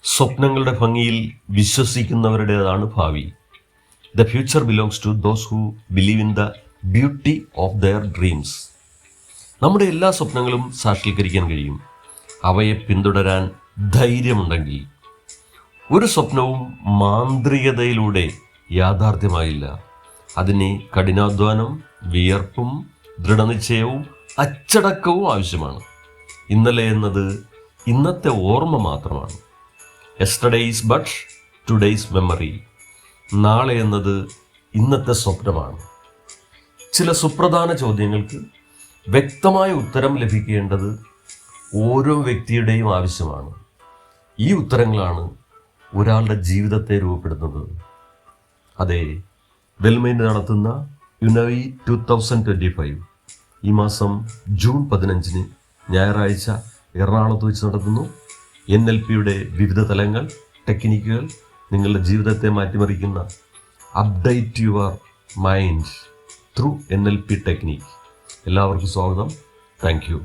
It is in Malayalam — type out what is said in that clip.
സ്വപ്നങ്ങളുടെ ഭംഗിയിൽ വിശ്വസിക്കുന്നവരുടേതാണ് ഭാവി. The future belongs to those who believe in the beauty of their dreams. നമ്മുടെ എല്ലാ സ്വപ്നങ്ങളും സാക്ഷാത്കരിക്കാൻ കഴിയും, അവയെ പിന്തുടരാൻ ധൈര്യമുണ്ടെങ്കിൽ. ഒരു സ്വപ്നവും മാന്ത്രികതയിലൂടെ യാഥാർത്ഥ്യമായില്ല. അതിന് കഠിനാധ്വാനം, വിയർപ്പും ദൃഢനിശ്ചയവും അച്ചടക്കവും ആവശ്യമാണ്. ഇന്നലെ എന്നത് ഇന്നത്തെ ഓർമ്മ മാത്രമാണ്. Yesterday is but today's memory. നാളെ എന്നത് ഇന്നത്തെ സ്വപ്നമാണ്. ചില സുപ്രധാന ചോദ്യങ്ങൾക്ക് വ്യക്തമായ ഉത്തരം ലഭിക്കേണ്ടത് ഓരോ വ്യക്തിയുടെയും ആവശ്യമാണ്. ഈ ഉത്തരങ്ങളാണ് ഒരാളുടെ ജീവിതത്തെ രൂപപ്പെടുത്തുന്നത്. അതെ, വെൽമൈൻഡ് നടത്തുന്ന യുനവി 2025 ഈ മാസം ജൂൺ 15 ഞായറാഴ്ച എറണാകുളത്ത് വെച്ച് നടത്തുന്നു. NLPയുടെ വിവിധ തലങ്ങൾ, ടെക്നിക്കുകൾ, നിങ്ങളുടെ ജീവിതത്തെ മാറ്റിമറിക്കുന്ന update your mind through NLP technique. എല്ലാവർക്കും സ്വാഗതം. Thank U.